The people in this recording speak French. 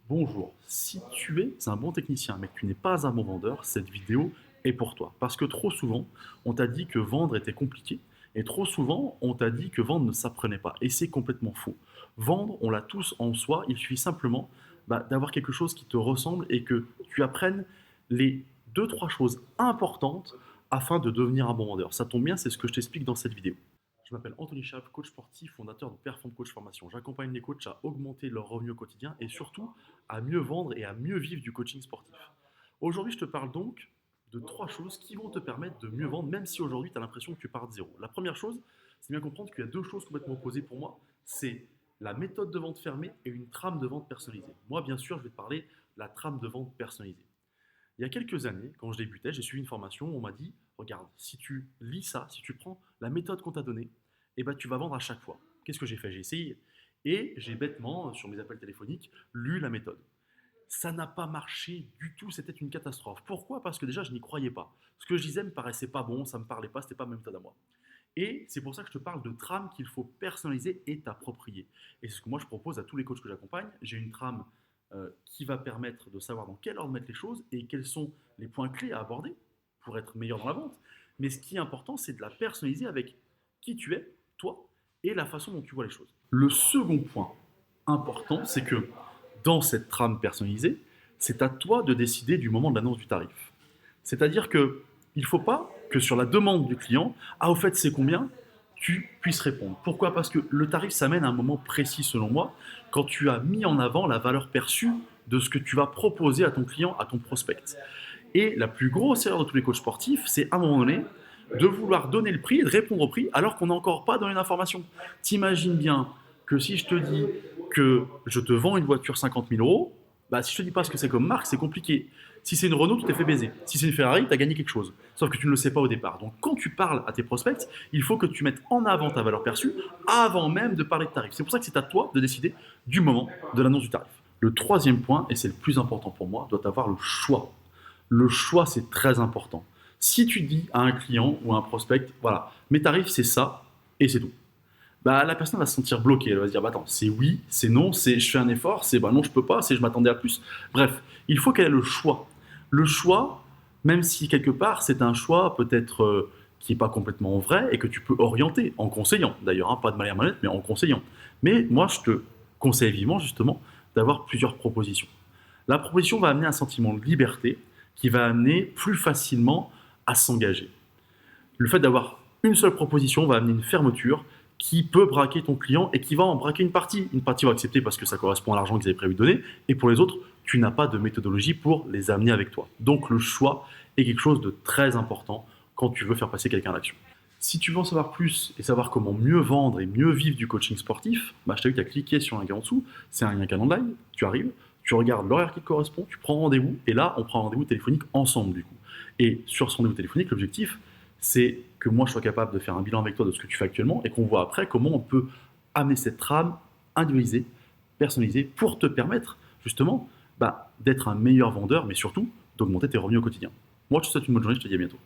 Bonjour, si tu es un bon technicien mais que tu n'es pas un bon vendeur, cette vidéo est pour toi. Parce que trop souvent, on t'a dit que vendre était compliqué et trop souvent, on t'a dit que vendre ne s'apprenait pas. Et c'est complètement faux. Vendre, on l'a tous en soi, il suffit simplement d'avoir quelque chose qui te ressemble et que tu apprennes les deux, trois choses importantes afin de devenir un bon vendeur. Ça tombe bien, c'est ce que je t'explique dans cette vidéo. Je m'appelle Anthony Chap, coach sportif, fondateur de Perform Coach Formation. J'accompagne les coachs à augmenter leur revenu au quotidien et surtout à mieux vendre et à mieux vivre du coaching sportif. Aujourd'hui, je te parle donc de trois choses qui vont te permettre de mieux vendre, même si aujourd'hui tu as l'impression que tu pars de zéro. La première chose, c'est bien comprendre qu'il y a deux choses complètement opposées pour moi. C'est la méthode de vente fermée et une trame de vente personnalisée. Moi, bien sûr, je vais te parler de la trame de vente personnalisée. Il y a quelques années, quand je débutais, j'ai suivi une formation où on m'a dit, regarde, si tu lis ça, si tu prends la méthode qu'on t'a donnée, eh ben, tu vas vendre à chaque fois. Qu'est-ce que j'ai fait? J'ai essayé. Et j'ai bêtement, sur mes appels téléphoniques, lu la méthode. Ça n'a pas marché du tout, c'était une catastrophe. Pourquoi? Parce que déjà, je n'y croyais pas. Ce que je disais me paraissait pas bon, ça me parlait pas, c'était pas ma méthode à moi. Et c'est pour ça que je te parle de trame qu'il faut personnaliser et t'approprier. Et c'est ce que moi je propose à tous les coachs que j'accompagne. J'ai une trame qui va permettre de savoir dans quel ordre mettre les choses et quels sont les points clés à aborder pour être meilleur dans la vente. Mais ce qui est important, c'est de la personnaliser avec qui tu es, toi, et la façon dont tu vois les choses. Le second point important, c'est que dans cette trame personnalisée, c'est à toi de décider du moment de l'annonce du tarif. C'est-à-dire que il ne faut pas que sur la demande du client, ah au fait c'est combien, tu puisses répondre. Pourquoi? Parce que le tarif s'amène à un moment précis selon moi, quand tu as mis en avant la valeur perçue de ce que tu vas proposer à ton client, à ton prospect. Et la plus grosse erreur de tous les coachs sportifs, c'est à un moment donné de vouloir donner le prix et de répondre au prix alors qu'on n'a encore pas donné l'information. T'imagines bien que si je te dis que je te vends une voiture 50 000 euros, bah, si je te dis pas ce que c'est comme marque, c'est compliqué. Si c'est une Renault, tu t'es fait baiser. Si c'est une Ferrari, tu as gagné quelque chose. Sauf que tu ne le sais pas au départ. Donc quand tu parles à tes prospects, il faut que tu mettes en avant ta valeur perçue avant même de parler de tarif. C'est pour ça que c'est à toi de décider du moment de l'annonce du tarif. Le troisième point, et c'est le plus important pour moi, doit avoir le choix. Le choix, c'est très important. Si tu dis à un client ou à un prospect, voilà, mes tarifs, c'est ça, et c'est tout, bah, la personne va se sentir bloquée. Elle va se dire, bah, attends, c'est oui, c'est non, c'est je fais un effort, c'est bah, non, je peux pas, c'est je m'attendais à plus. Bref, il faut qu'elle ait le choix. Le choix, même si quelque part, c'est un choix peut-être qui n'est pas complètement vrai et que tu peux orienter en conseillant, d'ailleurs, hein, pas de manière malhonnête, mais en conseillant. Mais moi, je te conseille vivement, justement, d'avoir plusieurs propositions. La proposition va amener un sentiment de liberté qui va amener plus facilement à s'engager. Le fait d'avoir une seule proposition va amener une fermeture qui peut braquer ton client et qui va en braquer une partie. Une partie va accepter parce que ça correspond à l'argent qu'ils avaient prévu de donner, et pour les autres, tu n'as pas de méthodologie pour les amener avec toi. Donc le choix est quelque chose de très important quand tu veux faire passer quelqu'un à l'action. Si tu veux en savoir plus et savoir comment mieux vendre et mieux vivre du coaching sportif, bah, je t'invite à cliquer sur un lien en dessous. C'est un lien calendrier, tu arrives, tu regardes l'horaire qui te correspond, tu prends rendez-vous, et là, on prend un rendez-vous téléphonique ensemble du coup. Et sur ce rendez-vous téléphonique, l'objectif, c'est que moi, je sois capable de faire un bilan avec toi de ce que tu fais actuellement et qu'on voit après comment on peut amener cette trame individualisée, personnalisée, pour te permettre justement d'être un meilleur vendeur, mais surtout d'augmenter tes revenus au quotidien. Moi, je te souhaite une bonne journée, je te dis à bientôt.